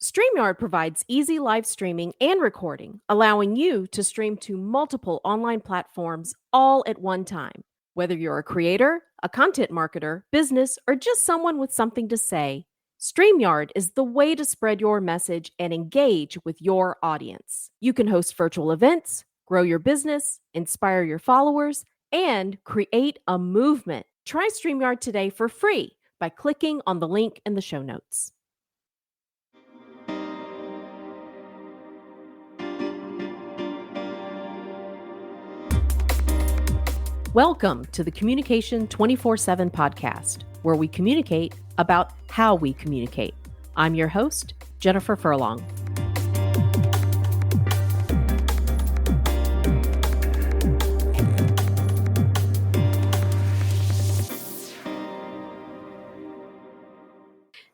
StreamYard provides easy live streaming and recording, allowing you to stream to multiple online platforms all at one time. Whether you're a creator, a content marketer, business, or just someone with something to say, StreamYard is the way to spread your message and engage with your audience. You can host virtual events, grow your business, inspire your followers, and create a movement. Try StreamYard today for free by clicking on the link in the show notes. Welcome to the Communication 24/7 podcast, where we communicate about how we communicate. I'm your host, Jennifer Furlong.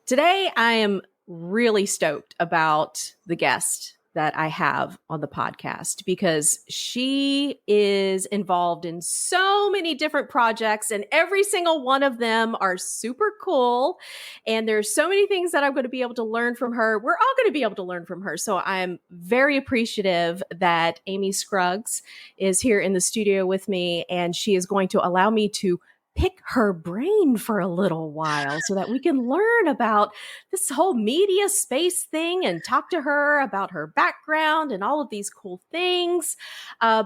Today, I am really stoked about the guest that I have on the podcast because she is involved in so many different projects and every single one of them are super cool. And there's so many things that I'm going to be able to learn from her. We're all going to be able to learn from her. So I'm very appreciative that Amy Scruggs is here in the studio with me, and she is going to allow me to pick her brain for a little while so that we can learn about this whole media space thing and talk to her about her background and all of these cool things.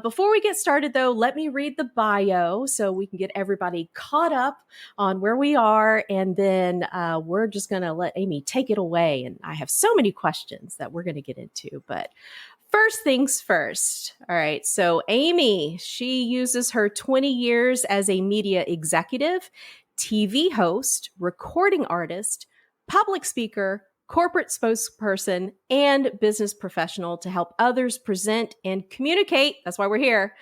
Before we get started, though, let me read the bio so we can get everybody caught up on where we are. And then we're just going to let Amy take it away. And I have so many questions that we're going to get into, but first things first. All right. So Amy, she uses her 20 years as a media executive, TV host, recording artist, public speaker, corporate spokesperson, and business professional to help others present and communicate. That's why we're here.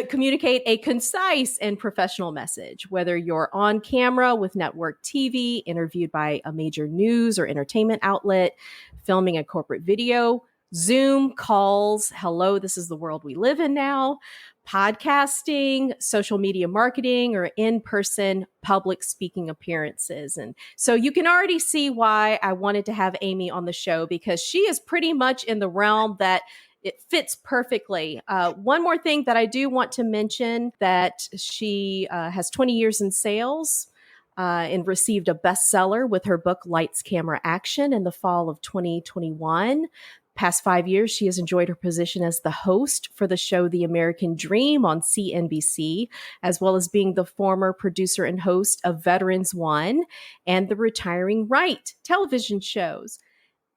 Communicate a concise and professional message, whether you're on camera with network TV, interviewed by a major news or entertainment outlet, filming a corporate video, Zoom calls. Hello, this is the world we live in now. Podcasting, social media marketing, or in-person public speaking appearances. And so you can already see why I wanted to have Amy on the show, because she is pretty much in the realm that it fits perfectly. One more thing that I do want to mention, that she has 20 years in sales and received a bestseller with her book, Lights, Camera, Action, in the fall of 2021. Past 5 years, she has enjoyed her position as the host for the show The American Dream on CNBC, as well as being the former producer and host of Veterans One and The Retiring Right television shows.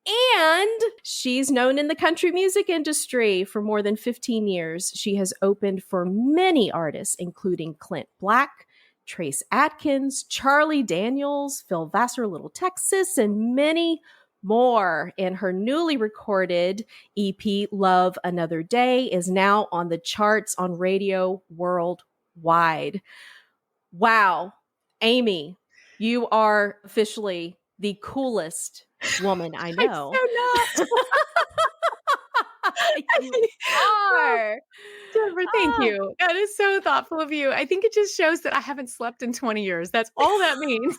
And she's known in the country music industry for more than 15 years. She has opened for many artists, including Clint Black, Trace Adkins, Charlie Daniels, Phil Vassar, Little Texas, and many more. And her newly recorded EP, Love Another Day, is now on the charts on radio worldwide. Wow. Amy, you are officially the coolest woman I know. I'm so not. You are. Jennifer, thank you. That is so thoughtful of you. I think it just shows that I haven't slept in 20 years. That's all that means.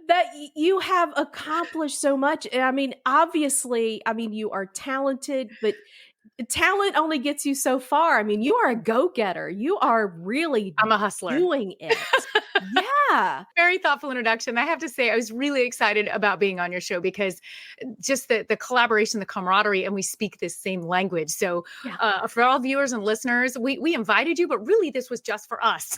That you have accomplished so much. I mean, obviously, you are talented, but talent only gets you so far. I mean, you are a go-getter. You are really I'm a hustler. Doing it. Yeah. Very thoughtful introduction. I have to say, I was really excited about being on your show because just the collaboration, the camaraderie, and we speak this same language. So for all viewers and listeners, we invited you, but really this was just for us.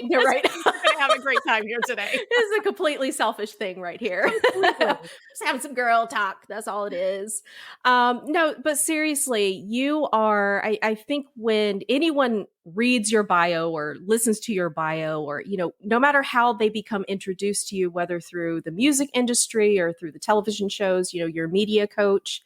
You're right. We're going to have a great time here today. This is a completely selfish thing right here. Just having some girl talk. That's all it is. No, but seriously, you are, I think when anyone reads your bio or listens to your bio, or, no matter how they become introduced to you, whether through the music industry or through the television shows, your media coach,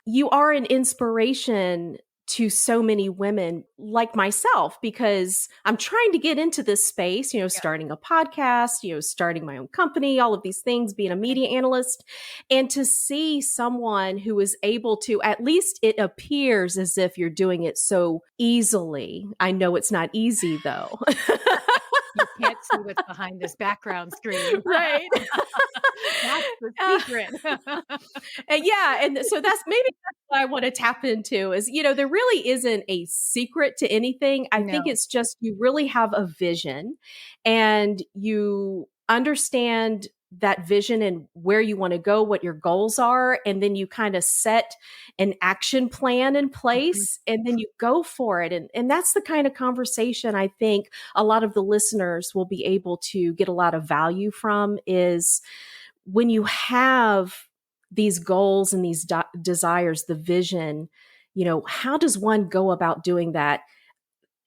you are an inspiration to so many women like myself, because I'm trying to get into this space, starting a podcast, starting my own company, all of these things, being a media analyst, and to see someone who is able to, at least it appears as if you're doing it so easily. I know it's not easy though. You can't see what's behind this background screen. Right. That's the secret. And so that's what I want to tap into is, there really isn't a secret to anything. I think it's just you really have a vision and you understand that vision and where you want to go, what your goals are, and then you kind of set an action plan in place and then you go for it. And that's the kind of conversation I think a lot of the listeners will be able to get a lot of value from is when you have these goals and these desires, the vision, how does one go about doing that?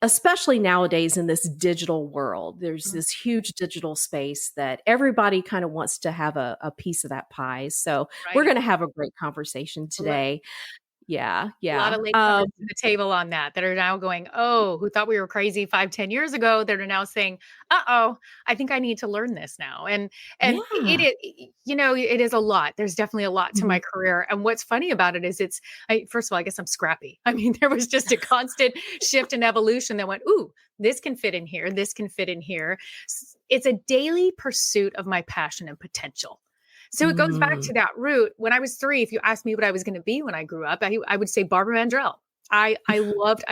Especially nowadays in this digital world, there's this huge digital space that everybody kind of wants to have a piece of that pie. So we're going to have a great conversation today. Yeah. A lot of late comers to the table on that are now going, oh, who thought we were crazy 5-10 years ago, that are now saying, uh-oh, I think I need to learn this now. And it is, it is a lot. There's definitely a lot to my career. And what's funny about it is first of all, I guess I'm scrappy. I mean, there was just a constant shift and evolution that went, ooh, this can fit in here. This can fit in here. It's a daily pursuit of my passion and potential. So it goes back to that root. When I was 3, if you asked me what I was going to be when I grew up, I would say Barbara Mandrell. I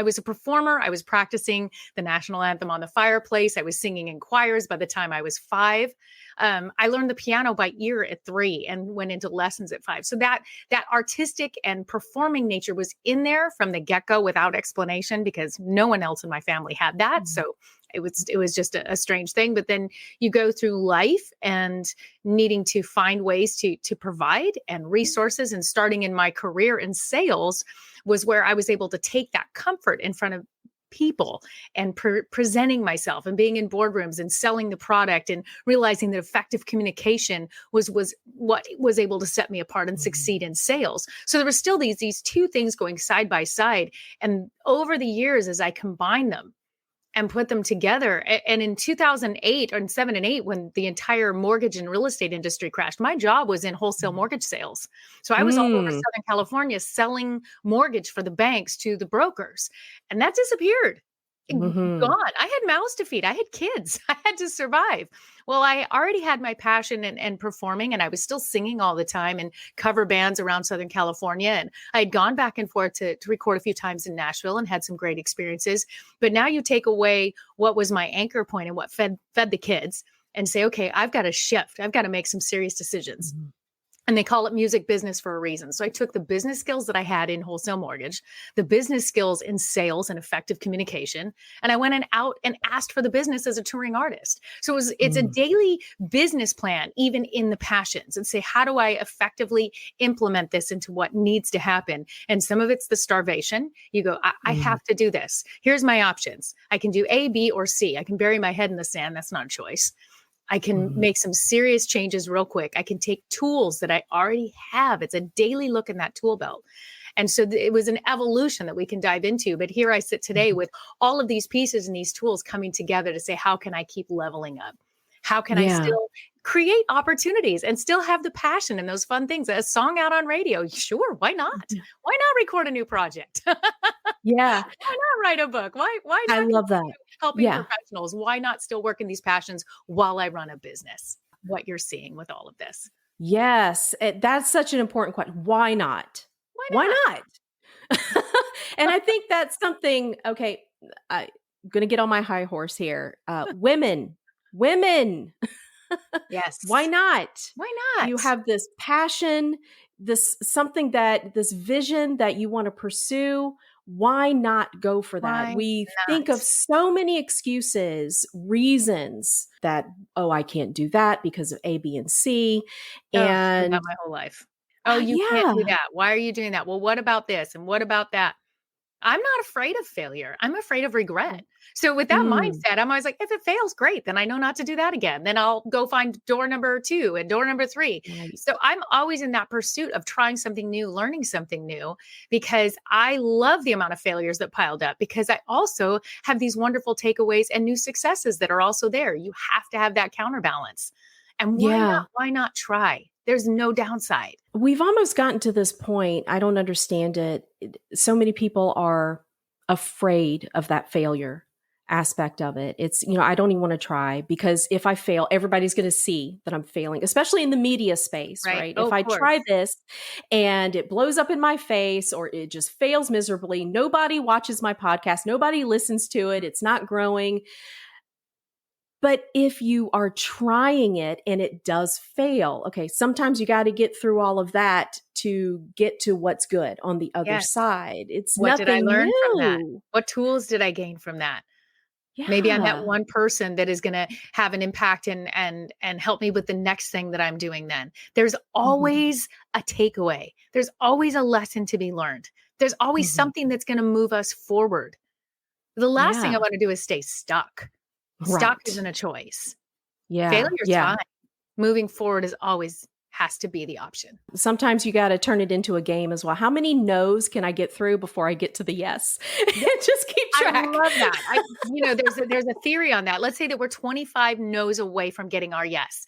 was a performer. I was practicing the national anthem on the fireplace. I was singing in choirs by the time I was 5. I learned the piano by ear at 3 and went into lessons at 5. So that artistic and performing nature was in there from the get-go without explanation because no one else in my family had that. So it was just a strange thing. But then you go through life and needing to find ways to provide and resources, and starting in my career in sales was where I was able to take that comfort in front of people and presenting myself and being in boardrooms and selling the product and realizing that effective communication was what was able to set me apart and succeed in sales. So there were still these two things going side by side. And over the years, as I combined them and put them together. And in 2008 or in 7 and 8, when the entire mortgage and real estate industry crashed, my job was in wholesale mortgage sales. So I was all over Southern California selling mortgage for the banks to the brokers, and that disappeared. Gone. I had mouths to feed. I had kids. I had to survive. Well, I already had my passion and performing, and I was still singing all the time and cover bands around Southern California. And I had gone back and forth to record a few times in Nashville and had some great experiences. But now you take away what was my anchor point and what fed the kids and say, okay, I've got to shift. I've got to make some serious decisions. And they call it music business for a reason. So I took the business skills that I had in wholesale mortgage, the business skills in sales and effective communication, and I went out and asked for the business as a touring artist. So it's a daily business plan, even in the passions, and say, how do I effectively implement this into what needs to happen? And some of it's the starvation. You go, I have to do this. Here's my options. I can do A, B, or C. I can bury my head in the sand. That's not a choice. I can make some serious changes real quick. I can take tools that I already have. It's a daily look in that tool belt. And so it was an evolution that we can dive into. But here I sit today with all of these pieces and these tools coming together to say, how can I keep leveling up? How can I still create opportunities and still have the passion and those fun things? A song out on radio. Sure. Why not? Why not record a new project? Yeah. Why not write a book? Why not? I love that. Helping professionals. Why not still work in these passions while I run a business? What you're seeing with all of this. Yes. That's such an important question. Why not? Why not? And I think that's something, okay, I'm going to get on my high horse here. Women. Yes. Why not? Why not? You have this passion, this vision that you want to pursue. Why not go for that? We think of so many excuses, reasons that, oh, I can't do that because of A, B, and C. And my whole life. Oh, you can't do that. Why are you doing that? Well, what about this? And what about that? I'm not afraid of failure. I'm afraid of regret. So with that mindset, I'm always like, if it fails, great. Then I know not to do that again. Then I'll go find door number 2 and door number 3. Right. So I'm always in that pursuit of trying something new, learning something new, because I love the amount of failures that piled up, because I also have these wonderful takeaways and new successes that are also there. You have to have that counterbalance. And why not try? There's no downside. We've almost gotten to this point. I don't understand it. So many people are afraid of that failure. aspect of it. It's, I don't even want to try, because if I fail, everybody's going to see that I'm failing, especially in the media space, Right. right? Oh, If of I course. try this and it blows up in my face or it just fails miserably, nobody watches my podcast, nobody listens to it, it's not growing. But if you are trying it and it does fail, okay, sometimes you got to get through all of that to get to what's good on the other Yes. side. It's What did I nothing learn from that? new. What tools did I gain from that? Maybe I met Yeah. one person that is going to have an impact and help me with the next thing that I'm doing then. There's Mhm. always a takeaway. There's always a lesson to be learned. There's always Mhm. something that's going to move us forward. The last thing I Yeah. want to do is stay stuck. Stuck Right. isn't a choice. Yeah. Failure's Yeah. fine. Moving forward is always has to be the option. Sometimes you got to turn it into a game as well. How many no's can I get through before I get to the yes? Just keep I track. love that. There's a theory on that. Let's say that we're 25 no's away from getting our yes.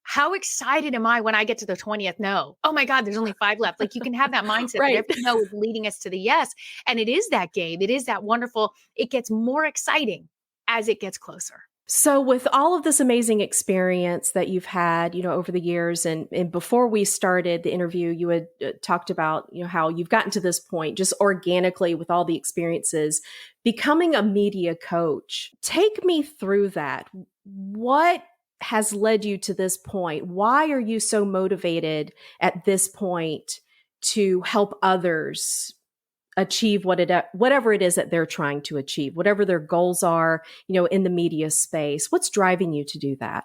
How excited am I when I get to the 20th no? Oh my God, there's only 5 left. Like, you can have that mindset that Right. every no is leading us to the yes. And it is that game. It is that wonderful. It gets more exciting as it gets closer. So with all of this amazing experience that you've had, over the years, and before we started the interview, you had talked about, how you've gotten to this point just organically with all the experiences, becoming a media coach. Take me through that. What has led you to this point? Why are you so motivated at this point to help others achieve whatever it is that they're trying to achieve, whatever their goals are, in the media space? What's driving you to do that?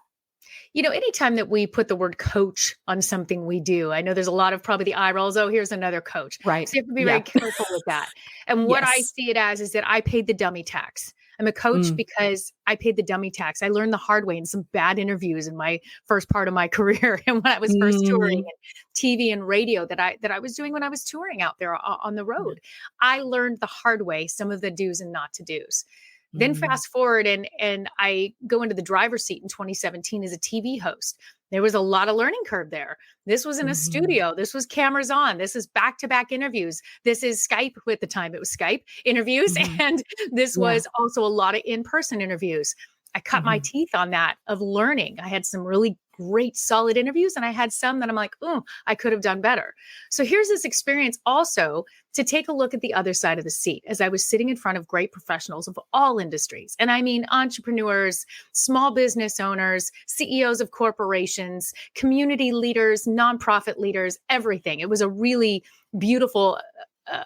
Anytime that we put the word coach on something we do, I know there's a lot of probably the eye rolls. Oh, here's another coach. Right. So you have to be Yeah. very careful with that. And what I Yes. see it as is that I paid the dummy tax. I'm a coach Mm. because I paid the dummy tax. I learned the hard way in some bad interviews in my first part of my career, and when I was first touring, Mm. and TV and radio that I was doing when I was touring out there on the road. I learned the hard way some of the do's and not to do's. Then Mm. fast forward and I go into the driver's seat in 2017 as a TV host. There was a lot of learning curve there. This was in a Mhm. studio. This was cameras on. This is back-to-back interviews. This is Skype at the time. It was Skype interviews. Mhm. And this Yeah. was also a lot of in-person interviews. I cut my Mhm. teeth on that of learning. I had some really great, solid interviews, and I had some that I'm like, oh, I could have done better. So here's this experience also to take a look at the other side of the seat as I was sitting in front of great professionals of all industries. And I mean, entrepreneurs, small business owners, CEOs of corporations, community leaders, nonprofit leaders, everything. It was a really beautiful,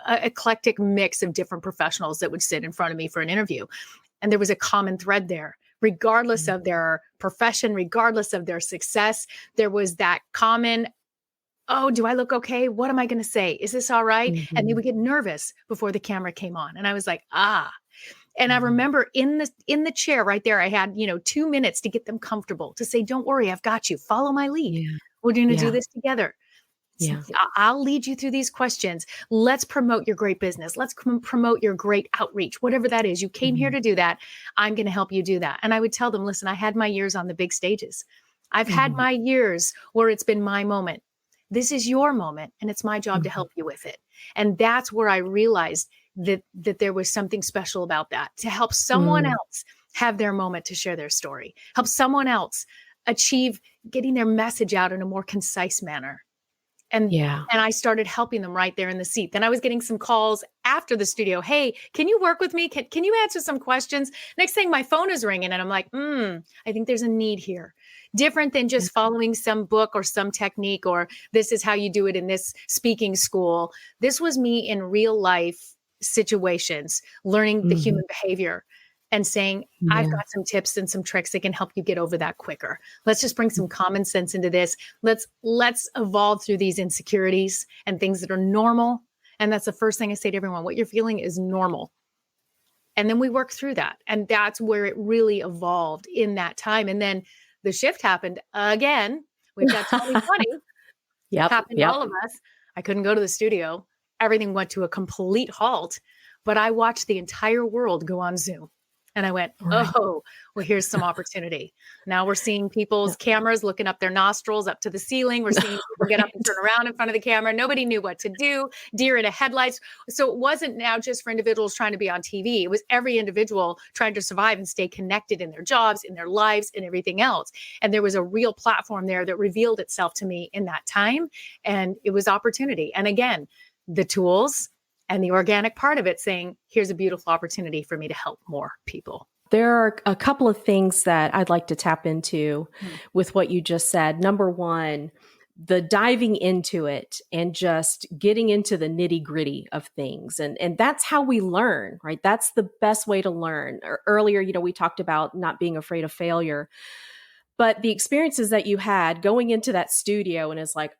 eclectic mix of different professionals that would sit in front of me for an interview. And there was a common thread there. Regardless Mm. of their profession, regardless of their success, there was that common, oh, do I look okay? What am I going to say? Is this all right? And they Mhm. would get nervous before the camera came on. And I was like, ah. And I Mhm. remember in the chair right there, I had, 2 minutes to get them comfortable, to say, don't worry, I've got you. Follow my lead. Yeah. We're going to do Yeah. this together. Yeah. I'll lead you through these questions. Let's promote your great business. Let's promote your great outreach, whatever that is. You came here Mhm. to do that. I'm going to help you do that. And I would tell them, listen, I had my years on the big stages. I've had Mhm. my years where it's been my moment. This is your moment, and it's my job to Mhm. help you with it. And that's where I realized that there was something special about that, to help someone Mm. else have their moment to share their story, help someone else achieve getting their message out in a more concise manner. And Yeah. and I started helping them right there in the seat. Then I was getting some calls after the studio. Hey, can you work with me? Can you answer some questions? Next thing, my phone is ringing and I'm like, I think there's a need here. Different than Yeah. just following some book or some technique, or this is how you do it in this speaking school. This was me in real life situations, learning the Mhm. human behavior and saying, I've Yeah. got some tips and some tricks that can help you get over that quicker. Let's just bring some common sense into this. Let's evolve through these insecurities and things that are normal. And that's the first thing I say to everyone. What you're feeling is normal. And then we work through that. And that's where it really evolved in that time. And then the shift happened again. We've got 2020 Yep. happened to Yep. all of us. I couldn't go to the studio. Everything went to a complete halt, but I watched the entire world go on Zoom. And I went, Right. oh, well, here's some opportunity. Now we're seeing people's cameras looking up their nostrils up to the ceiling. We're seeing people get up and turn around in front of the camera. Nobody knew what to do. Deer in the headlights. So it wasn't now just for individuals trying to be on TV. It was every individual trying to survive and stay connected in their jobs, in their lives, and everything else. And there was a real platform there that revealed itself to me in that time. And it was opportunity. And again, the tools and the organic part of it saying, here's a beautiful opportunity for me to help more people. There are a couple of things that I'd like to tap into with what you just said. Number one, the diving into it and just getting into the nitty gritty of things. And that's how we learn, right? That's the best way to learn. Earlier, we talked about not being afraid of failure, but the experiences that you had going into that studio and it's like,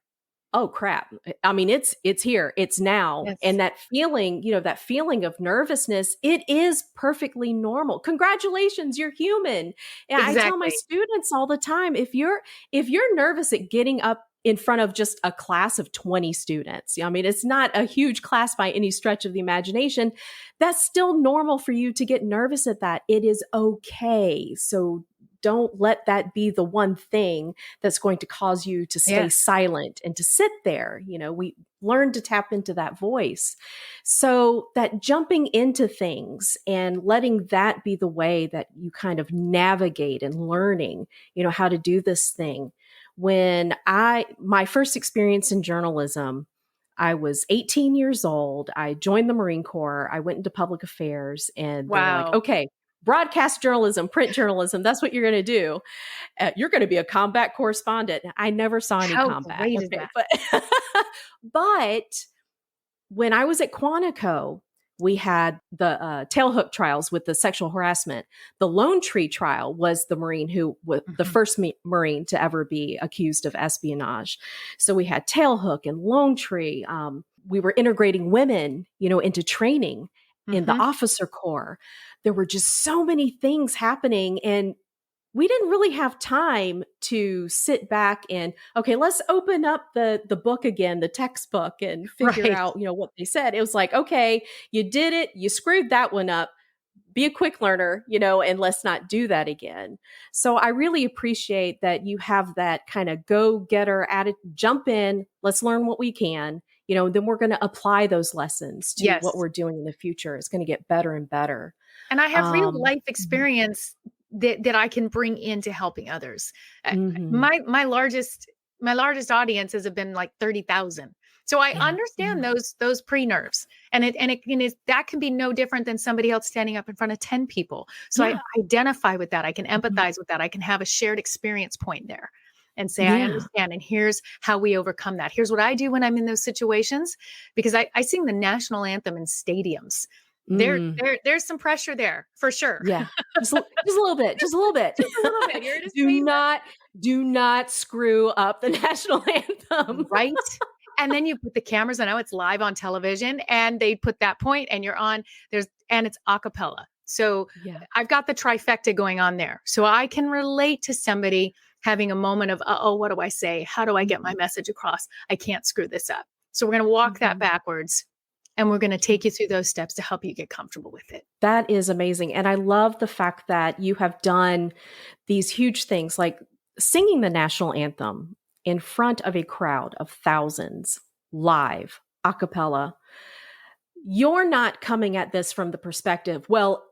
oh crap. I mean, it's here, it's now. Yes. And that feeling, that feeling of nervousness, it is perfectly normal. Congratulations, you're human. And Exactly. I tell my students all the time, if you're nervous at getting up in front of just a class of 20 students, I mean, it's not a huge class by any stretch of the imagination. That's still normal for you to get nervous at that. It is okay. So don't let that be the one thing that's going to cause you to stay silent and to sit there. We learn to tap into that voice. So that jumping into things and letting that be the way that you kind of navigate and learning, how to do this thing. When my first experience in journalism, I was 18 years old. I joined the Marine Corps. I went into public affairs and they were like, okay, broadcast journalism, print journalism, that's what you're going to do. You're going to be a combat correspondent. I never saw any combat. Great is that? But when I was at Quantico, we had the tailhook trials with the sexual harassment. The Lone Tree trial was the Marine who was the first Marine to ever be accused of espionage. So we had tailhook and Lone Tree. We were integrating women, into training in the officer corps. There were just so many things happening and we didn't really have time to sit back and, okay, let's open up the book again, the textbook and figure out, what they said. It was like, okay, you did it. You screwed that one up. Be a quick learner, and let's not do that again. So I really appreciate that you have that kind of go-getter attitude, jump in, let's learn what we can, then we're going to apply those lessons to what we're doing in the future. It's going to get better and better. And I have real life experience that I can bring into helping others. My largest audience has been like 30,000. So I understand those pre-nerves and that can be no different than somebody else standing up in front of 10 people. So I identify with that. I can empathize with that. I can have a shared experience point there and say, I understand. And here's how we overcome that. Here's what I do when I'm in those situations, because I sing the national anthem in stadiums. There's some pressure there for sure. Yeah. Just a little bit. Just a little bit. Do not screw up the national anthem. Right. And then you put the cameras, I know it's live on television and they put that point and you're on and it's a cappella. So I've got the trifecta going on there. So I can relate to somebody having a moment of, what do I say? How do I get my message across? I can't screw this up. So we're going to walk that backwards. And we're going to take you through those steps to help you get comfortable with it. That is amazing. And I love the fact that you have done these huge things like singing the national anthem in front of a crowd of thousands, live, a cappella. You're not coming at this from the perspective, well,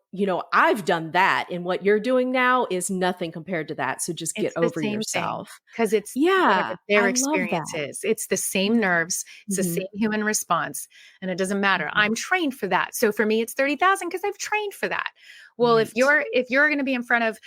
I've done that. And what you're doing now is nothing compared to that. So just get over yourself. Because it's their experiences. It's the same nerves. It's the same human response. And it doesn't matter. I'm trained for that. So for me, it's 30,000 because I've trained for that. Well, if you're going to be in front of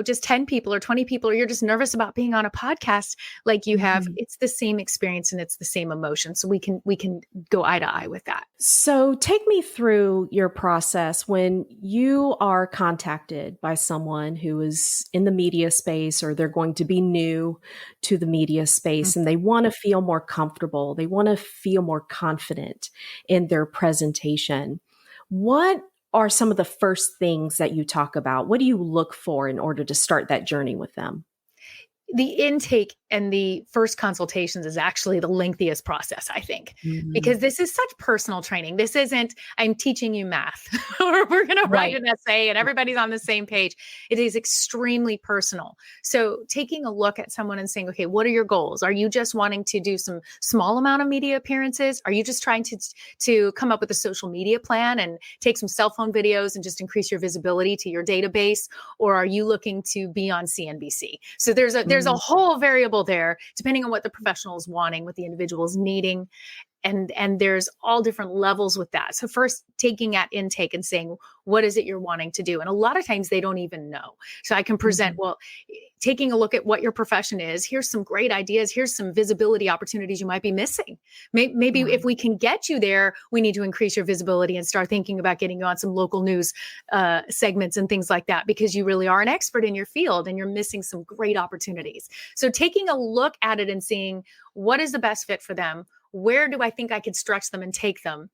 just 10 people or 20 people, or you're just nervous about being on a podcast like you have, it's the same experience and it's the same emotion. So we can go eye to eye with that. So take me through your process when you are contacted by someone who is in the media space, or they're going to be new to the media space and they want to feel more comfortable. They want to feel more confident in their presentation. What are some of the first things that you talk about? What do you look for in order to start that journey with them? The intake And the first consultations is actually the lengthiest process, I think, Mhm. because this is such personal training. This isn't, I'm teaching you math or we're going to write Right. an essay and everybody's on the same page. It is extremely personal. So taking a look at someone and saying, okay, what are your goals? Are you just wanting to do some small amount of media appearances? Are you just trying to come up with a social media plan and take some cell phone videos and just increase your visibility to your database? Or are you looking to be on CNBC? So there's a whole variable there, depending on what the professional is wanting, what the individual is needing. And there's all different levels with that. So first taking that intake and saying, what is it you're wanting to do? And a lot of times they don't even know. So I can present, well, taking a look at what your profession is, here's some great ideas. Here's some visibility opportunities you might be missing. Maybe if we can get you there, we need to increase your visibility and start thinking about getting you on some local news segments and things like that, because you really are an expert in your field and you're missing some great opportunities. So taking a look at it and seeing what is the best fit for them. Where do I think I could stretch them and take them?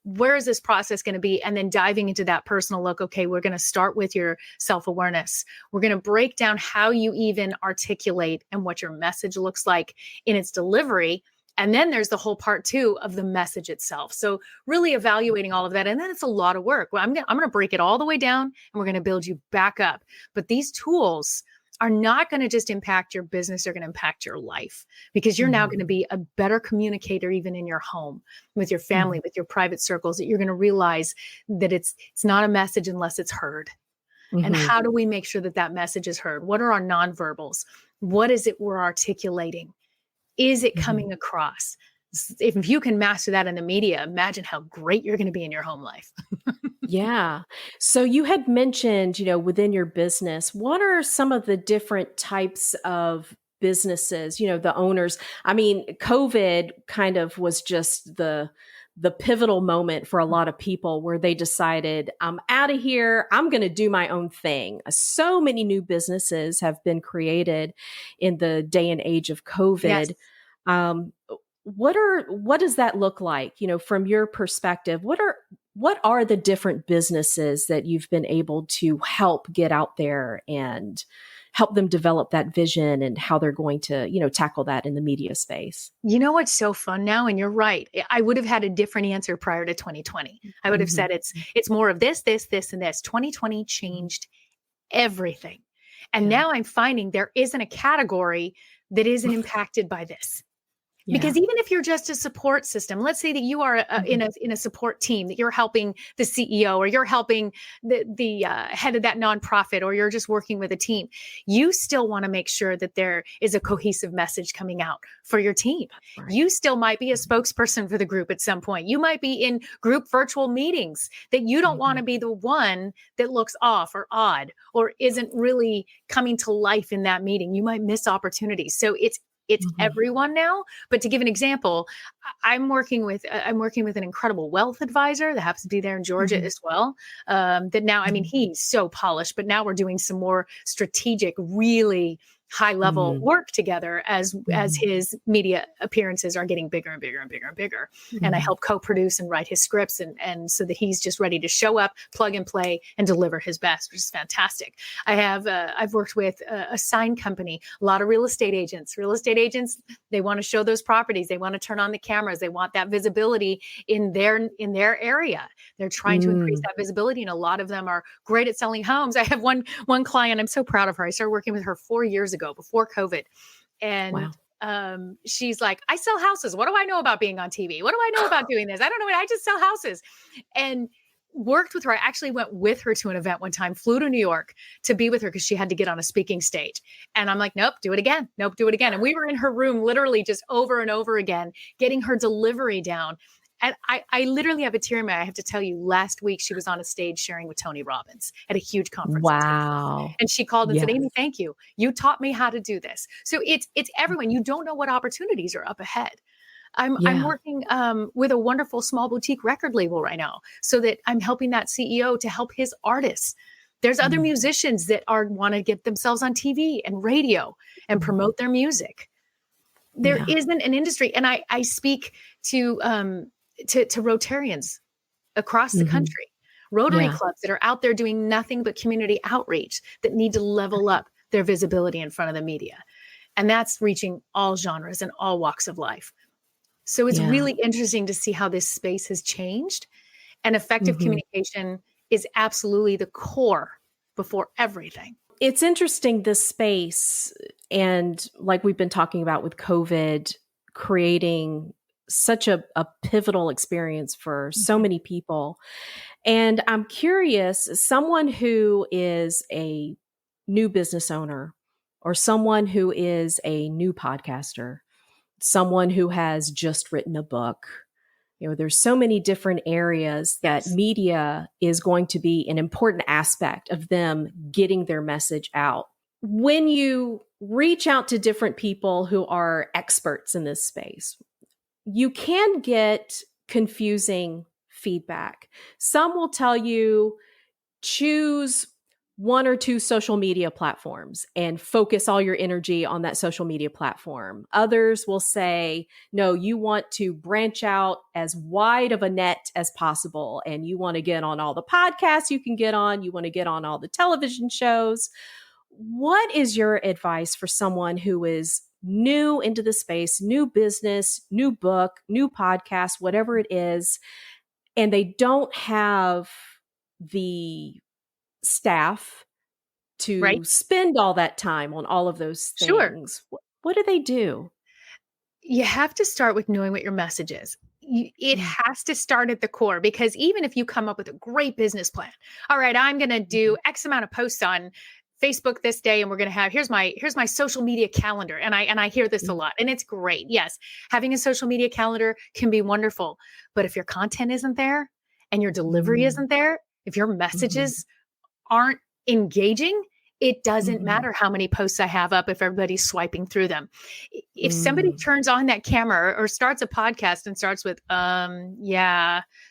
Where is this process going to be? And then diving into that personal look. Okay, we're going to start with your self-awareness. We're going to break down how you even articulate and what your message looks like in its delivery. And then there's the whole part two of the message itself. So really evaluating all of that. And then it's a lot of work. Well, I'm going to break it all the way down and we're going to build you back up. But these tools are not going to just impact your business, they're going to impact your life, because you're now going to be a better communicator, even in your home, with your family, with your private circles, that you're going to realize that it's not a message unless it's heard. And how do we make sure that that message is heard? What are our nonverbals? What is it we're articulating? Is it coming across? If you can master that in the media, imagine how great you're going to be in your home life. Yeah. So you had mentioned, within your business, what are some of the different types of businesses, the owners? I mean, COVID kind of was just the pivotal moment for a lot of people where they decided, I'm out of here. I'm going to do my own thing. So many new businesses have been created in the day and age of COVID. Yes. What does that look like? From your perspective, what are the different businesses that you've been able to help get out there and help them develop that vision and how they're going to, tackle that in the media space? You know what's so fun now? And you're right. I would have had a different answer prior to 2020. I would have said it's more of this, and this. 2020 changed everything. And now I'm finding there isn't a category that isn't impacted by this. Because even if you're just a support system, let's say that you are in a support team, that you're helping the CEO or you're helping the head of that nonprofit, or you're just working with a team, you still want to make sure that there is a cohesive message coming out for your team. Right. You still might be a spokesperson for the group at some point. You might be in group virtual meetings, that you don't want to be the one that looks off or odd or isn't really coming to life in that meeting. You might miss opportunities. So it's everyone now. But to give an example, I'm working with an incredible wealth advisor that happens to be there in Georgia as well. That now, I mean, he's so polished, but now we're doing some more strategic, really high level work together as his media appearances are getting bigger and bigger and bigger and bigger. And I help co-produce and write his scripts, and so that he's just ready to show up, plug and play, and deliver his best, which is fantastic. I've worked with a sign company, a lot of real estate agents. They want to show those properties. They want to turn on the cameras. They want that visibility in their area. They're trying to increase that visibility. And a lot of them are great at selling homes. I have one client, I'm so proud of her. I started working with her 4 years ago, before COVID. And she's like, I sell houses. What do I know about being on TV? What do I know about doing this? I don't know. I just sell houses. And worked with her. I actually went with her to an event one time, flew to New York to be with her because she had to get on a speaking stage. And I'm like, nope, do it again. Nope, do it again. And we were in her room literally just over and over again, getting her delivery down. And I literally have a tear in my eye. I have to tell you, last week she was on a stage sharing with Tony Robbins at a huge conference. Wow. And she called and said, Amy, thank you. You taught me how to do this. So it's everyone. You don't know what opportunities are up ahead. I'm working with a wonderful small boutique record label right now, so that I'm helping that CEO to help his artists. There's other musicians that want to get themselves on TV and radio and promote their music. There isn't an industry. And I speak to Rotarians across the country, Rotary clubs that are out there doing nothing but community outreach, that need to level up their visibility in front of the media. And that's reaching all genres and all walks of life. So it's really interesting to see how this space has changed, and effective communication is absolutely the core before everything. It's interesting, this space, and like we've been talking about with COVID, creating such a pivotal experience for so many people. And I'm curious, someone who is a new business owner, or someone who is a new podcaster, someone who has just written a book, there's so many different areas that media is going to be an important aspect of them getting their message out. When you reach out to different people who are experts in this space, you can get confusing feedback. Some will tell you, choose one or two social media platforms and focus all your energy on that social media platform. Others will say, no, you want to branch out as wide of a net as possible, and you want to get on all the podcasts you can get on. You want to get on all the television shows. What is your advice for someone who is new into the space, new business, new book, new podcast, whatever it is, and they don't have the staff to spend all that time on all of those things? Sure. What do they do? You have to start with knowing what your message is. It has to start at the core, because even if you come up with a great business plan, all right, I'm going to do X amount of posts on Facebook this day, and we're going to have, here's my social media calendar. And I hear this a lot, and it's great. Yes. Having a social media calendar can be wonderful, but if your content isn't there and your delivery isn't there, if your messages aren't engaging, it doesn't matter how many posts I have up if everybody's swiping through them. If somebody turns on that camera or starts a podcast and starts with,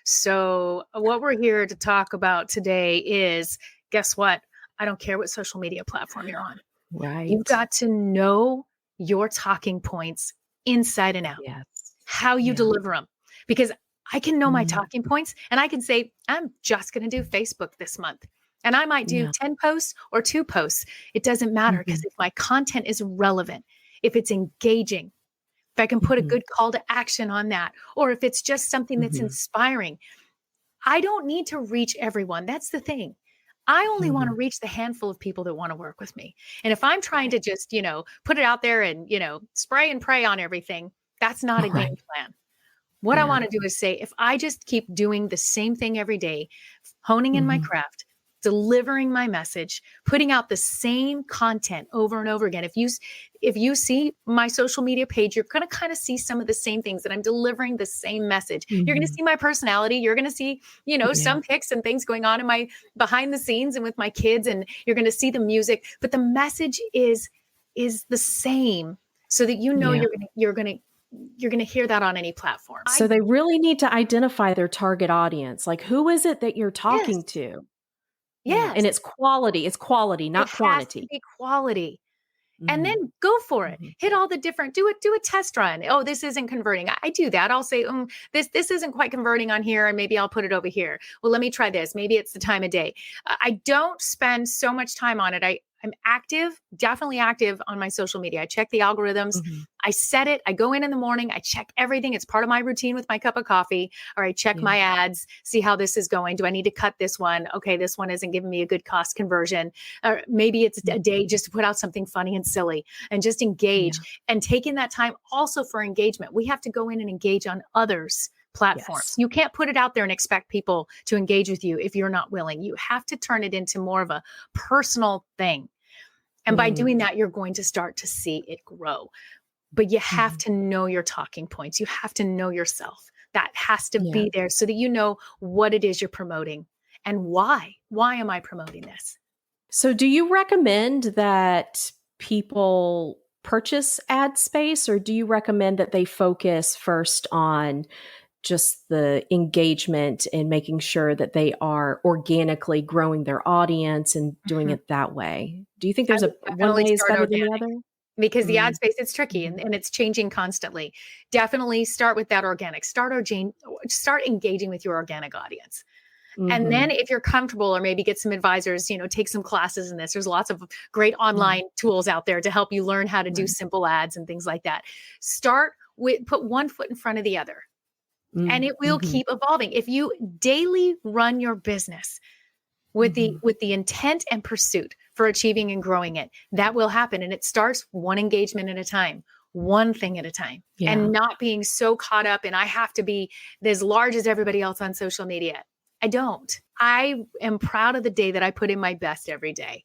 so what we're here to talk about today is, guess what? I don't care what social media platform you're on. Right. You've got to know your talking points inside and out, how you deliver them, because I can know my talking points, and I can say, I'm just going to do Facebook this month. And I might do 10 posts or 2 posts. It doesn't matter, because if my content is relevant, if it's engaging, if I can put a good call to action on that, or if it's just something that's inspiring, I don't need to reach everyone. That's the thing. I only want to reach the handful of people that want to work with me. And if I'm trying to just, put it out there and, spray and pray on everything, that's not a game plan. What I want to do is say, if I just keep doing the same thing every day, honing in my craft, delivering my message, putting out the same content over and over again. If you see my social media page, you're going to kind of see some of the same things, that I'm delivering the same message. You're going to see my personality. You're going to see, some pics and things going on in my behind the scenes and with my kids, and you're going to see the music, but the message is the same, so that you're going to hear that on any platform. So they really need to identify their target audience. Like, who is it that you're talking to? Yes. And it's quality. It's quality, not quantity. It has to be quality. And then go for it. Hit all the different, do a test run. Oh, this isn't converting. I do that. I'll say, this isn't quite converting on here, and maybe I'll put it over here. Well, let me try this. Maybe it's the time of day. I don't spend so much time on it. I'm active, definitely active on my social media. I check the algorithms. I set it. I go in the morning. I check everything. It's part of my routine with my cup of coffee. Or I check my ads, see how this is going. Do I need to cut this one? Okay, this one isn't giving me a good cost conversion. Or maybe it's a day just to put out something funny and silly and just engage. And taking that time also for engagement. We have to go in and engage on others' platforms. You can't put it out there and expect people to engage with you if you're not willing. You have to turn it into more of a personal thing. And by doing that, you're going to start to see it grow. But you have to know your talking points. You have to know yourself. That has to be there, so that you know what it is you're promoting and why. Why am I promoting this? So do you recommend that people purchase ad space, or do you recommend that they focus first on just the engagement and making sure that they are organically growing their audience and doing it that way? Do you think there's one way is better than the other? Because the ad space, it's tricky and it's changing constantly. Definitely start with that organic. Start engaging with your organic audience. And then Mm-hmm. if you're comfortable, or maybe get some advisors, take some classes in this. There's lots of great online tools out there to help you learn how to do simple ads and things like that. Put one foot in front of the other, and it will Mm-hmm. keep evolving. If you daily run your business with the intent and pursuit for achieving and growing it, that will happen. And it starts one engagement at a time, one thing at a time, Yeah. and not being so caught up in, I have to be as large as everybody else on social media. I don't. I am proud of the day that I put in my best every day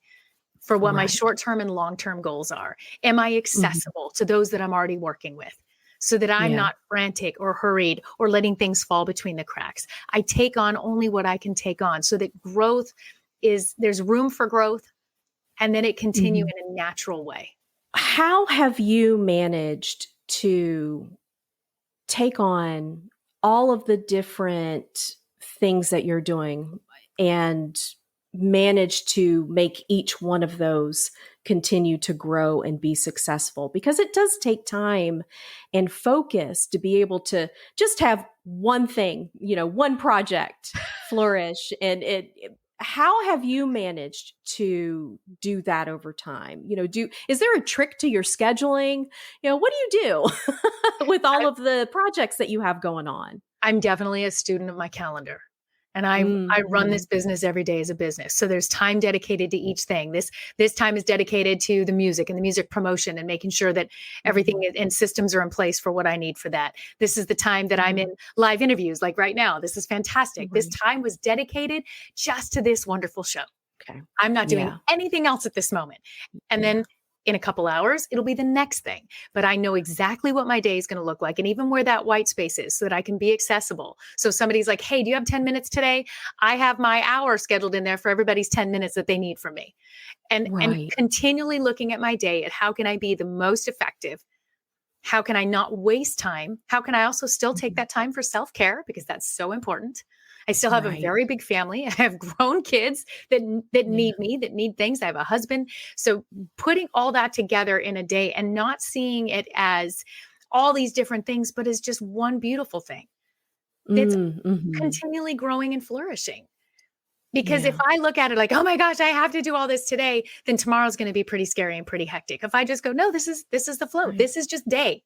for what my short-term and long-term goals are. Am I accessible to those that I'm already working with, so that I'm not frantic or hurried or letting things fall between the cracks? I take on only what I can take on, so that there's room for growth, and then it continue in a natural way. How have you managed to take on all of the different things that you're doing and manage to make each one of those continue to grow and be successful? Because it does take time and focus to be able to just have one thing, one project flourish. And how have you managed to do that over time? Is there a trick to your scheduling? What do you do with all of the projects that you have going on? I'm definitely a student of my calendar. And I run this business every day as a business. So there's time dedicated to each thing. This time is dedicated to the music and the music promotion and making sure that everything and systems are in place for what I need for that. This is the time that I'm in live interviews, like right now. This is fantastic. This time was dedicated just to this wonderful show. Okay. I'm not doing anything else at this moment. And then in a couple hours, it'll be the next thing. But I know exactly what my day is going to look like, and even where that white space is, so that I can be accessible. So somebody's like, hey, do you have 10 minutes today? I have my hour scheduled in there for everybody's 10 minutes that they need from me. And continually looking at my day at how can I be the most effective? How can I not waste time? How can I also still take that time for self-care? Because that's so important. I still have a very big family. I have grown kids that need me, that need things. I have a husband. So putting all that together in a day and not seeing it as all these different things, but as just one beautiful thing that's continually growing and flourishing. Because if I look at it like, oh my gosh, I have to do all this today, then tomorrow's going to be pretty scary and pretty hectic. If I just go, no, this is the flow. This is just day.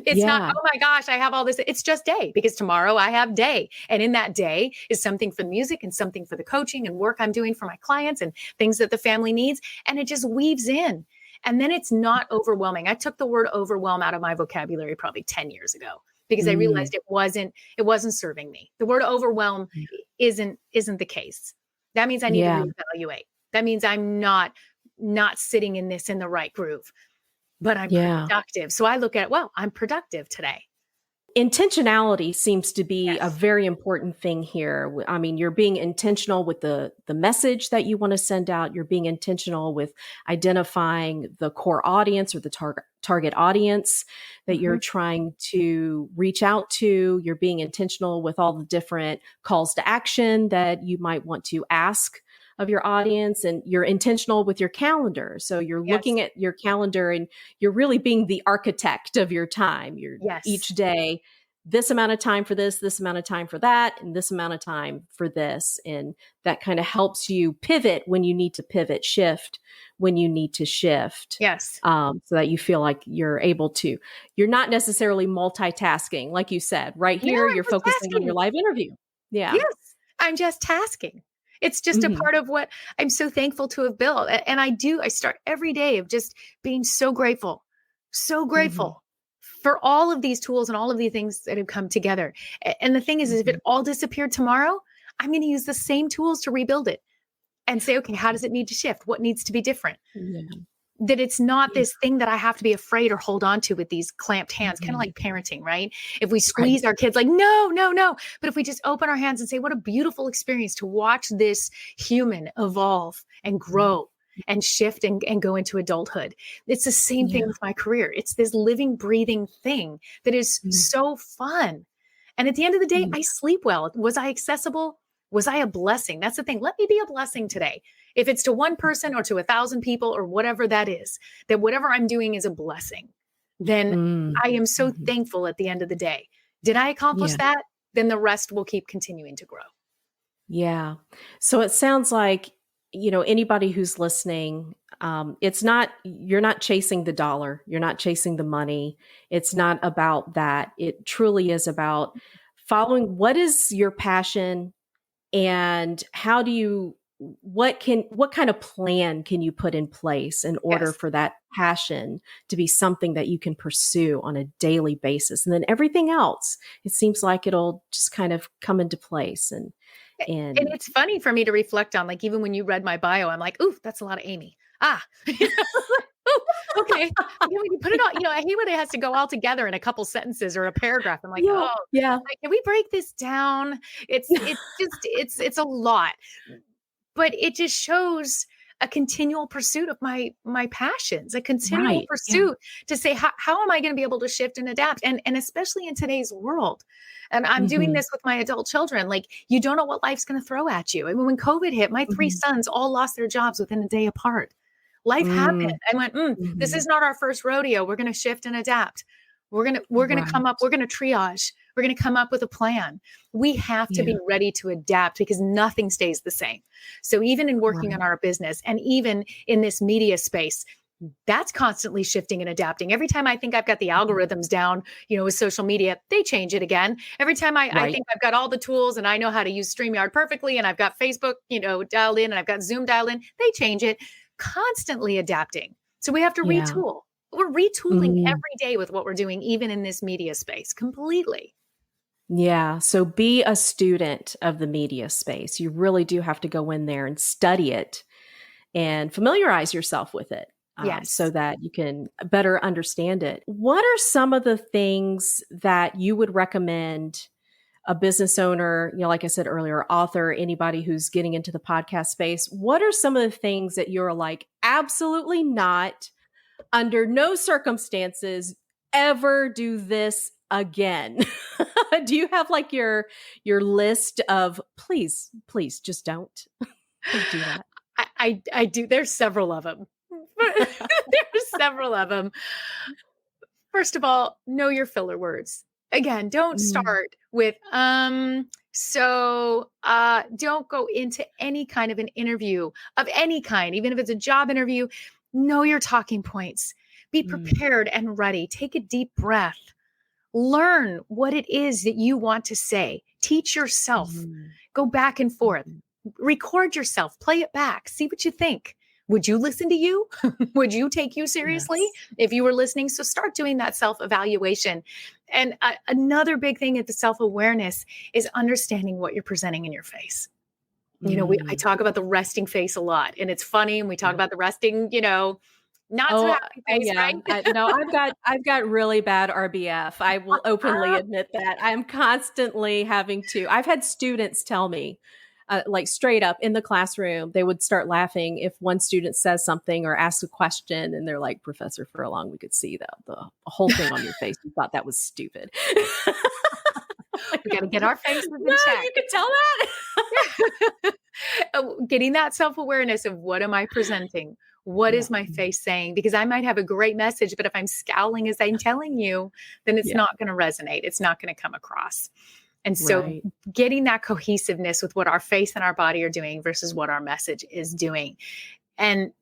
It's not, oh my gosh, I have all this. It's just day, because tomorrow I have day. And in that day is something for the music and something for the coaching and work I'm doing for my clients and things that the family needs. And it just weaves in. And then it's not overwhelming. I took the word overwhelm out of my vocabulary probably 10 years ago, because I realized it wasn't serving me. The word overwhelm isn't the case. That means I need to reevaluate. That means I'm not sitting in the right groove, but I'm productive. So I look at, well, I'm productive today. Intentionality seems to be a very important thing here. I mean, you're being intentional with the message that you want to send out. You're being intentional with identifying the core audience or the target audience that you're trying to reach out to. You're being intentional with all the different calls to action that you might want to ask of your audience, and you're intentional with your calendar. So you're looking at your calendar and you're really being the architect of your time. You're each day, this amount of time for this amount of time for that, and this amount of time for this. And that kind of helps you pivot when you need to pivot, shift when you need to shift. So that you feel like you're able to, you're not necessarily multitasking. Like you said, right here, you're focusing on your live interview. Yes, I'm just tasking. It's just a part of what I'm so thankful to have built. And I start every day of just being so grateful for all of these tools and all of these things that have come together. And the thing is if it all disappeared tomorrow, I'm going to use the same tools to rebuild it and say, okay, how does it need to shift? What needs to be different? That it's not this thing that I have to be afraid or hold on to with these clamped hands, kind of like parenting, right? If we squeeze our kids like, no. But if we just open our hands and say, what a beautiful experience to watch this human evolve and grow and shift and go into adulthood. It's the same thing with my career. It's this living, breathing thing that is so fun. And at the end of the day, I sleep well. Was I accessible? Was I a blessing? That's the thing. Let me be a blessing today. If it's to one person or to 1,000 people or whatever that is, that whatever I'm doing is a blessing, then I am so thankful at the end of the day. Did I accomplish that? Then the rest will keep continuing to grow. Yeah. So it sounds like, anybody who's listening, it's not, you're not chasing the dollar, you're not chasing the money. It's not about that. It truly is about following what is your passion and how do you, what kind of plan can you put in place in order Yes. for that passion to be something that you can pursue on a daily basis? And then everything else, it seems like it'll just kind of come into place. And And it's funny for me to reflect on, like, even when you read my bio, I'm like, ooh, that's a lot of Amy. Ah, ooh, okay. And then when you put it all, I hate when it has to go all together in a couple sentences or a paragraph. I'm like, yeah, oh, yeah, like, can we break this down? It's a lot, but it just shows a continual pursuit of my passions, a continual right. Yeah. pursuit to say, how am I going to be able to shift and adapt? And especially in today's world. And I'm doing Hmm. this with my adult children. Like, you don't know what life's going to throw at you. I mean, when COVID hit, my three Hmm. sons all lost their jobs within a day apart. Life happened. Mm, I went, this hmm. is not our first rodeo. We're going to shift and adapt. We're going to come Right. up, we're going to triage. We're going to come up with a plan. We have to Yeah. be ready to adapt because nothing stays the same. So even in working Right. on our business and even in this media space, that's constantly shifting and adapting. Every time I think I've got the Mhm. algorithms down, with social media, they change it again. Every time I Right. think I've got all the tools and I know how to use StreamYard perfectly and I've got Facebook, dialed in and I've got Zoom dialed in, they change it, constantly adapting. So we have to Yeah. retool. We're retooling Mm, every day with what we're doing, even in this media space, completely. yeah. So be a student of the media space. You really do have to go in there and study it and familiarize yourself with it, so Yes. that you can better understand it. What are some of the things that you would recommend a business owner, like I said earlier, author, anybody who's getting into the podcast space? What are some of the things that you're like, absolutely not, under no circumstances, ever do this again? Do you have like your list of please just don't do that? I do. There's several of them. There's several of them. First of all, know your filler words. Again, don't Mm, start with don't go into any kind of an interview of any kind, even if it's a job interview. Know your talking points. Be mm, prepared and ready. Take a deep breath. Learn what it is that you want to say. Teach yourself. mm, Go back and forth. mhm. Record yourself. Play it back. See what you think. Would you listen to you? Would you take you seriously Yes. if you were listening? So start doing that self evaluation. And another big thing at the self awareness is understanding what you're presenting in your face. I Mm, talk about the resting face a lot, and it's funny. And we talk yeah. about the resting, not so Oh, happy oh face, yeah. right? No, I've got really bad RBF. I will openly admit that. I'm constantly having to. I've had students tell me, like straight up in the classroom, they would start laughing if one student says something or asks a question, and they're like, "Professor Furlong, we could see the whole thing on your face. You thought that was stupid." Like, We got to get our faces no, in check. you could tell that. Getting that self awareness of what am I presenting? What Yeah. is my face saying? Because I might have a great message, but if I'm scowling as I'm telling you, then it's Yeah. not going to resonate. It's not going to come across. And so Right. getting that cohesiveness with what our face and our body are doing versus what our message is doing. And,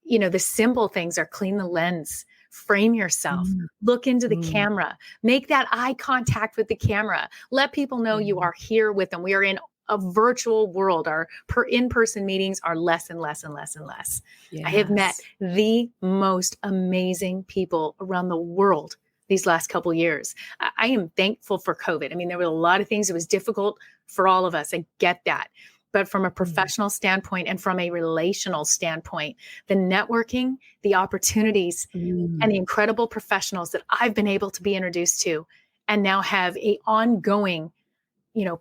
the simple things are clean the lens, frame yourself, Mm, look into the mm, camera, make that eye contact with the camera, let people know yeah. you are here with them. We are in a virtual world. Our in-person meetings are less and less and less and less. I have met Yes. the most amazing people around the world these last couple years. I am thankful for COVID. I mean, there were a lot of things that was difficult for all of us. I get that. But from a Mm, professional standpoint and from a relational standpoint, the networking, the opportunities, and mm. the incredible professionals that I've been able to be introduced to and now have a ongoing,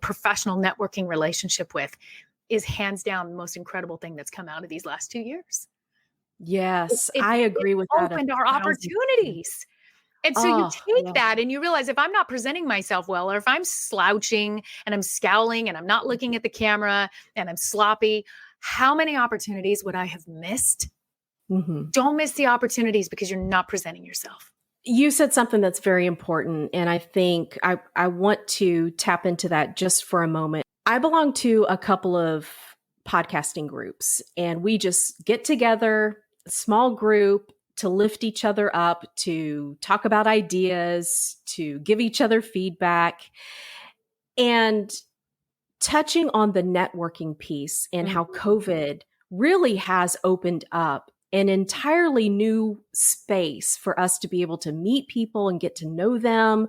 professional networking relationship with is hands down the most incredible thing that's come out of these last 2 years. Yes, It's I it's agree with that opened our 1,000%. opportunities. And so you Oh, take yeah. that and you realize if I'm not presenting myself well, or if I'm slouching and I'm scowling and I'm not looking at the camera and I'm sloppy, how many opportunities would I have missed? Mhm. Don't miss the opportunities because you're not presenting yourself. You said something that's very important, and I think I want to tap into that just for a moment. I belong to a couple of podcasting groups, and we just get together, small group, to lift each other up, to talk about ideas, to give each other feedback, and touching on the networking piece and how COVID really has opened up an entirely new space for us to be able to meet people and get to know them.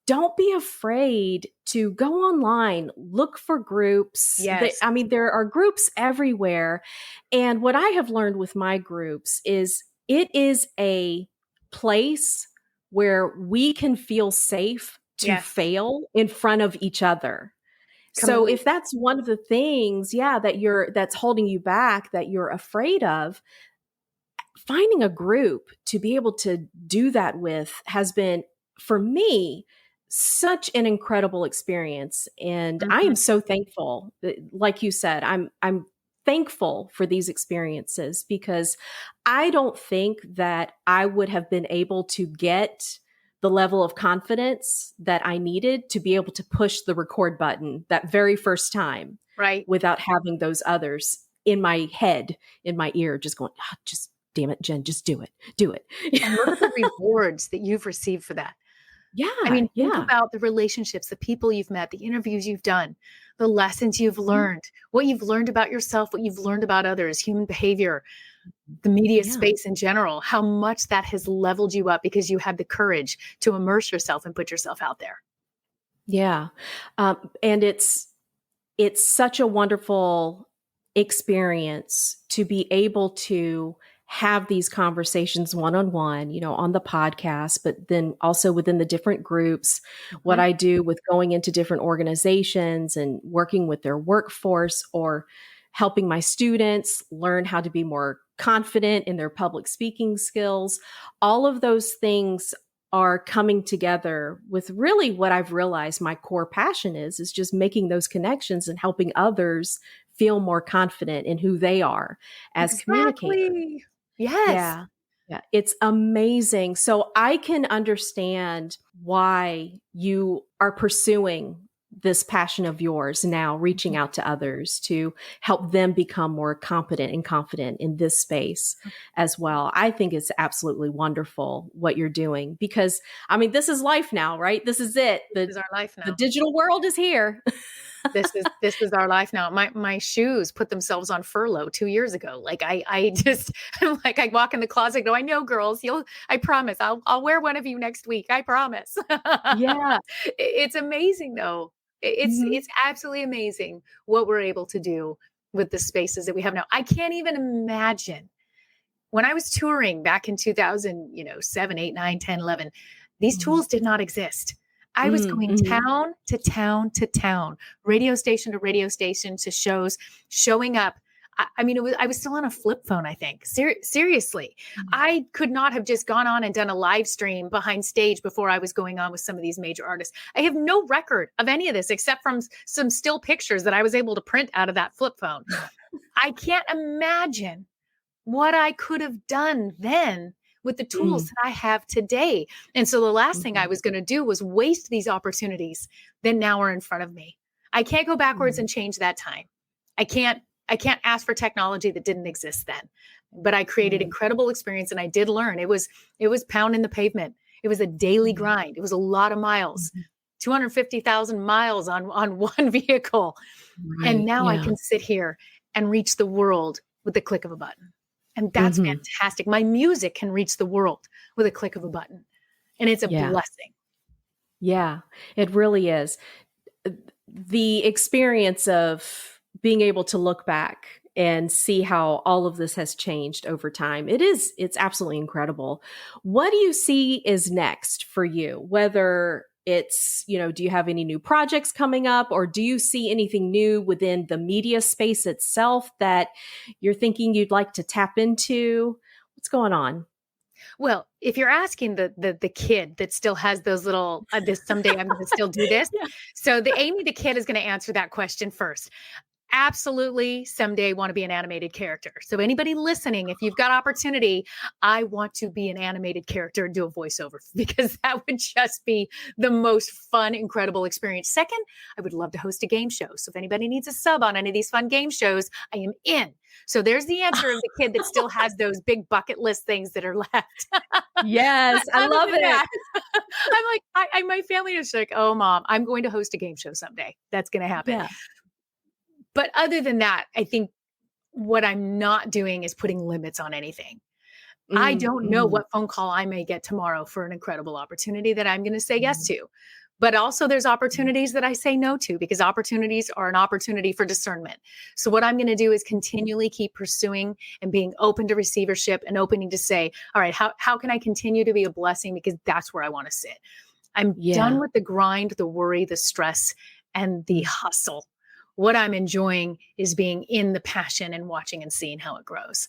Don't be afraid to go online, look for groups. Yes. There are groups everywhere. And what I have learned with my groups is it is a place where we can feel safe to fail in front of each other. So if that's one of the things, that's holding you back, that you're afraid of, finding a group to be able to do that with has been, for me, such an incredible experience. And I am so thankful. Like you said, I'm thankful for these experiences, because I don't think that I would have been able to get the level of confidence that I needed to be able to push the record button that very first time, right, without having those others in my head, in my ear, just going, just damn it, Jen, just do it. And look at the rewards that you've received for that. Yeah. I mean, think about the relationships, the people you've met, the interviews you've done, the lessons you've learned, what you've learned about yourself, what you've learned about others, human behavior, the media space in general, how much that has leveled you up because you had the courage to immerse yourself and put yourself out there. Yeah. And it's such a wonderful experience to be able to have these conversations one-on-one, on the podcast, but then also within the different groups, what I do with going into different organizations and working with their workforce, or helping my students learn how to be more confident in their public speaking skills. All of those things are coming together with really what I've realized my core passion is just making those connections and helping others feel more confident in who they are as communicators. Yes. Yeah. It's amazing. So I can understand why you are pursuing this passion of yours now, reaching out to others to help them become more competent and confident in this space as well. I think it's absolutely wonderful what you're doing, because this is life now, right? This is it. This is our life now. The digital world is here. This is our life now. My shoes put themselves on furlough 2 years ago. Like I walk in the closet, go, I know, girls, I promise I'll wear one of you next week. I promise. Yeah. It's amazing though. It's absolutely amazing what we're able to do with the spaces that we have now. I can't even imagine when I was touring back in 2007, 8, 9, 10, 11, these tools did not exist. I was going town to town to town, radio station to radio station, to shows, showing up. I was still on a flip phone, I think. Seriously, I could not have just gone on and done a live stream behind stage before I was going on with some of these major artists. I have no record of any of this except from some still pictures that I was able to print out of that flip phone. I can't imagine what I could have done then with the tools that I have today. And so the last thing I was going to do was waste these opportunities that now are in front of me. I can't go backwards and change that time. I can't ask for technology that didn't exist then, but I created incredible experience, and I did learn. It was pounding the pavement. It was a daily grind. It was a lot of miles, 250,000 miles on one vehicle. Right. And now I can sit here and reach the world with the click of a button. And that's fantastic. My music can reach the world with a click of a button. And it's a blessing. Yeah, it really is. The experience of being able to look back and see how all of this has changed over time, it's absolutely incredible. What do you see is next for you? Whether it's, do you have any new projects coming up, or do you see anything new within the media space itself that you're thinking you'd like to tap into? What's going on? Well, if you're asking the kid that still has those little, this someday I'm going to still do this. So the Amy the kid is going to answer that question first. absolutely someday want to be an animated character. So anybody listening, if you've got opportunity, I want to be an animated character and do a voiceover because that would just be the most fun, incredible experience. Second, I would love to host a game show. So if anybody needs a sub on any of these fun game shows, I am in. So there's the answer of the kid that still has those big bucket list things that are left. Yes, I love it. That, I'm like, my family is like, oh, Mom, I'm going to host a game show someday. That's going to happen. Yeah. But other than that, I think what I'm not doing is putting limits on anything. I don't know what phone call I may get tomorrow for an incredible opportunity that I'm going to say yes to. But also there's opportunities that I say no to because opportunities are an opportunity for discernment. So what I'm going to do is continually keep pursuing and being open to receivership and opening to say, all right, how can I continue to be a blessing? Because that's where I want to sit. I'm done with the grind, the worry, the stress, and the hustle. What I'm enjoying is being in the passion and watching and seeing how it grows.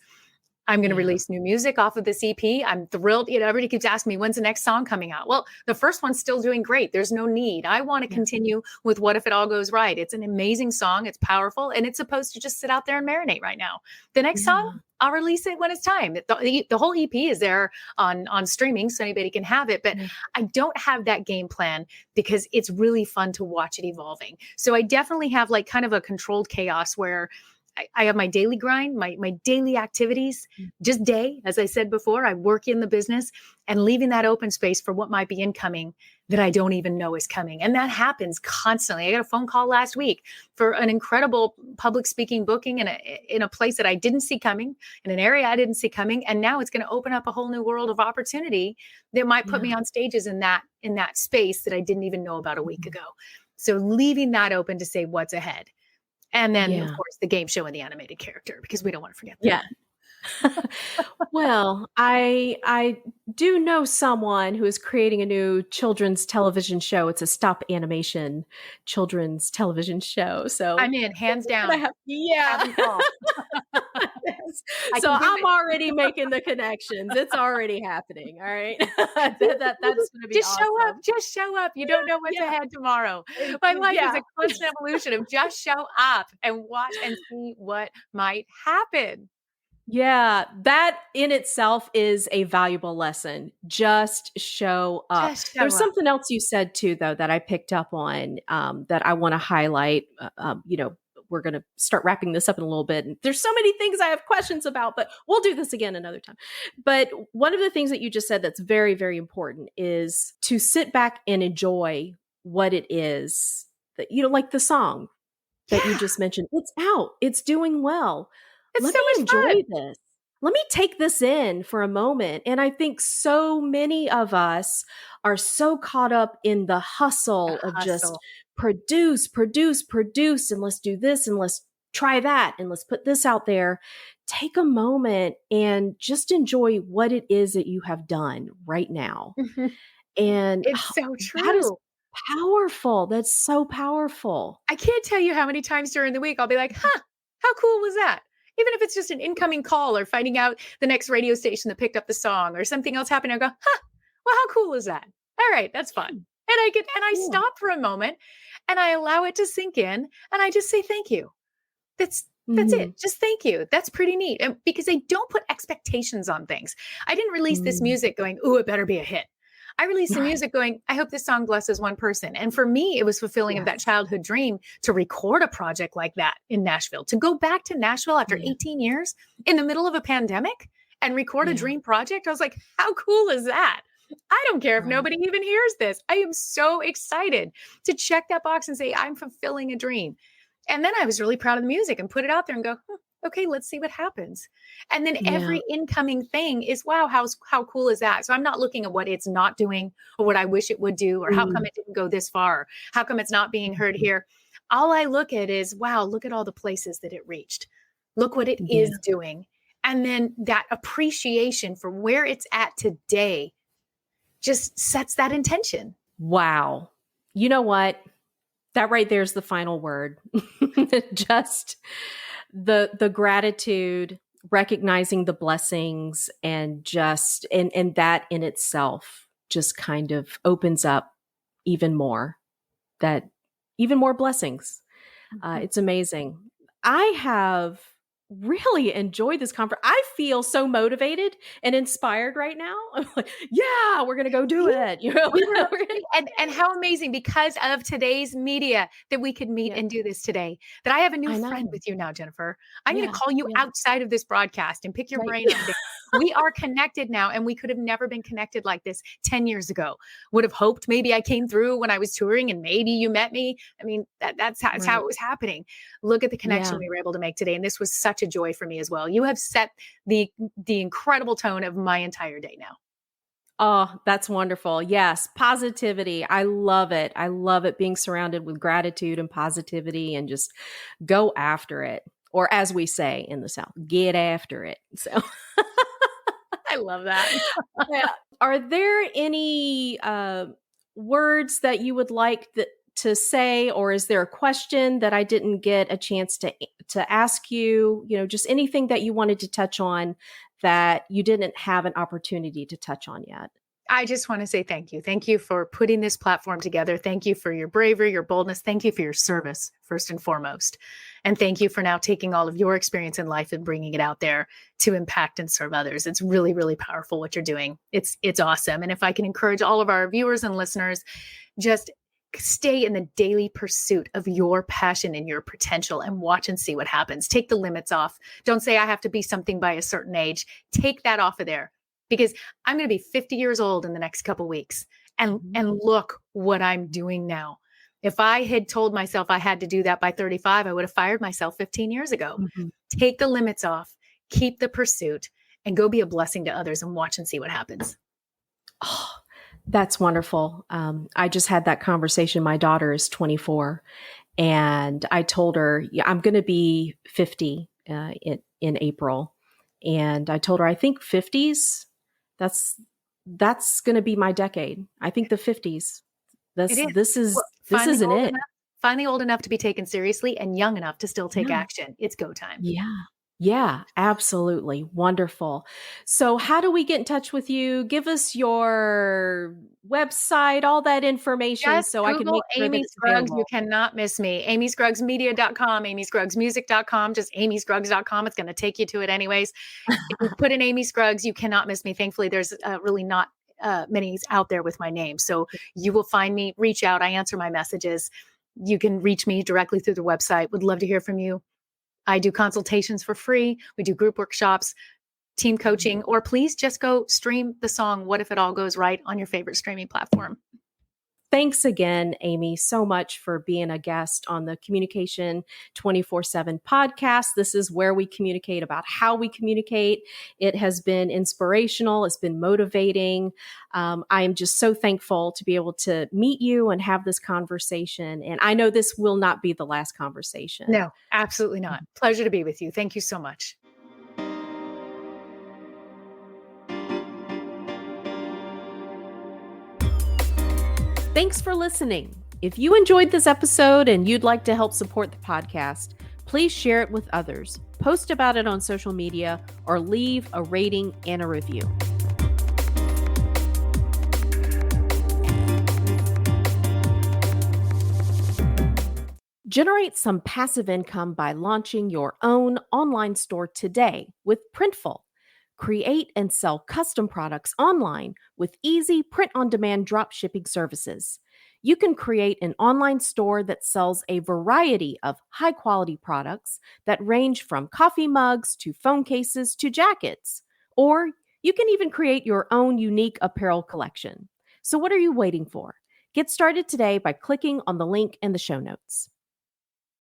I'm going to release new music off of this EP. I'm thrilled. Everybody keeps asking me, when's the next song coming out? Well, the first one's still doing great. There's no need. I want to continue with What If It All Goes Right. It's an amazing song. It's powerful. And it's supposed to just sit out there and marinate right now. The next song, I'll release it when it's time. The whole EP is there on streaming so anybody can have it. But I don't have that game plan because it's really fun to watch it evolving. So I definitely have like kind of a controlled chaos where I have my daily grind, my daily activities, just day. As I said before, I work in the business and leaving that open space for what might be incoming that I don't even know is coming. And that happens constantly. I got a phone call last week for an incredible public speaking booking in a place that I didn't see coming, in an area I didn't see coming. And now it's going to open up a whole new world of opportunity that might put me on stages in that space that I didn't even know about a week ago. So leaving that open to say what's ahead. And then, of course, the game show and the animated character, because we don't want to forget that. Yeah. Well, I do know someone who is creating a new children's television show. It's a stop animation children's television show. So I'm in, hands down. Yes. So I'm already making the connections. It's already happening. All right. That's going to be just awesome. show up. Just show up. You don't know what's ahead tomorrow. My life is a constant evolution of just show up and watch and see what might happen. Yeah, that in itself is a valuable lesson. Just show up. There's something else you said too, though, that I picked up on that I want to highlight. We're going to start wrapping this up in a little bit. And there's so many things I have questions about, but we'll do this again another time. But one of the things that you just said that's very, very important is to sit back and enjoy what it is that, like the song that you just mentioned. It's out. It's doing well. Let me enjoy this. Let me take this in for a moment. And I think so many of us are so caught up in the hustle of just produce, and let's do this and let's try that and let's put this out there. Take a moment and just enjoy what it is that you have done right now. And it's so true. That is powerful. That's so powerful. I can't tell you how many times during the week I'll be like, how cool was that? Even if it's just an incoming call or finding out the next radio station that picked up the song or something else happened, I go, well, how cool is that? All right, that's fun. And I stop for a moment and I allow it to sink in and I just say, thank you. That's it. Just thank you. That's pretty neat. And because I don't put expectations on things. I didn't release this music going, ooh, it better be a hit. I released the music going, I hope this song blesses one person. And for me, it was fulfilling of that childhood dream to record a project like that in Nashville, to go back to Nashville after 18 years in the middle of a pandemic and record a dream project. I was like, how cool is that? I don't care if nobody even hears this. I am so excited to check that box and say, I'm fulfilling a dream. And then I was really proud of the music and put it out there and go, okay, let's see what happens. And then every incoming thing is, wow, how cool is that? So I'm not looking at what it's not doing or what I wish it would do, or how come it didn't go this far? How come it's not being heard here? All I look at is, wow, look at all the places that it reached. Look what it is doing. And then that appreciation for where it's at today just sets that intention. Wow. You know what? That right there is the final word. Just the gratitude, recognizing the blessings, and just and that in itself just kind of opens up even more blessings. It's amazing. I have really enjoyed this conference. I feel so motivated and inspired right now. I'm like, yeah, we're going to go do it. You know, We were and how amazing because of today's media that we could meet yeah, and do this today. That I have a new I friend know. with you now, Jennifer. I'm going to Yeah, call you yeah, outside of this broadcast and pick your right. brain on things. We are connected now, and we could have never been connected like this 10 years ago. Would have hoped maybe I came through when I was touring and maybe you met me. I mean, that's how Right. it was happening. Look at the connection Yeah. we were able to make today. And this was such a joy for me as well. You have set the incredible tone of my entire day now. Oh, that's wonderful. Yes, positivity. I love it. I love it being surrounded with gratitude and positivity and just go after it. Or as we say in the South, get after it. So, I love that. yeah. Are there any words that you would like to say, or is there a question that I didn't get a chance to ask you? You know, just anything that you wanted to touch on that you didn't have an opportunity to touch on yet. I just want to say thank you. Thank you for putting this platform together. Thank you for your bravery, your boldness. Thank you for your service, first and foremost. And thank you for now taking all of your experience in life and bringing it out there to impact and serve others. It's really, really powerful what you're doing. It's awesome. And if I can encourage all of our viewers and listeners, just stay in the daily pursuit of your passion and your potential and watch and see what happens. Take the limits off. Don't say I have to be something by a certain age. Take that off of there because I'm going to be 50 years old in the next couple of weeks. And look what I'm doing now. If I had told myself I had to do that by 35, I would have fired myself 15 years ago. Mm-hmm. Take the limits off, keep the pursuit, and go be a blessing to others and watch and see what happens. Oh, that's wonderful. I just had that conversation. My daughter is 24, and I told her, yeah, I'm going to be 50 in April. And I told her, I think 50s, that's going to be my decade. I think the 50s. It is. This Well, isn't it. Finally old enough to be taken seriously and young enough to still take Yeah. action. It's go time. Yeah. Yeah, absolutely. Wonderful. So, how do we get in touch with you? Give us your website, all that information Just so I can Google make sure that Amy it's Scruggs. You available. cannot miss me. AmyScruggsMedia.com, AmyScruggsMusic.com, just AmyScruggs.com. It's going to take you to it anyways. If you put in Amy Scruggs, you cannot miss me. Thankfully, there's really not many out there with my name. So you will find me, reach out. I answer my messages. You can reach me directly through the website. Would love to hear from you. I do consultations for free. We do group workshops, team coaching, or please just go stream the song What If It All Goes Right on your favorite streaming platform. Thanks again, Amy, so much for being a guest on the Communication 24/7 podcast. This is where we communicate about how we communicate. It has been inspirational. It's been motivating. I am just so thankful to be able to meet you and have this conversation. And I know this will not be the last conversation. No, absolutely not. Pleasure to be with you. Thank you so much. Thanks for listening. If you enjoyed this episode and you'd like to help support the podcast, please share it with others, post about it on social media, or leave a rating and a review. Generate some passive income by launching your own online store today with Printful. Create and sell custom products online with easy print-on-demand drop shipping services. You can create an online store that sells a variety of high-quality products that range from coffee mugs to phone cases to jackets. Or you can even create your own unique apparel collection. So what are you waiting for? Get started today by clicking on the link in the show notes.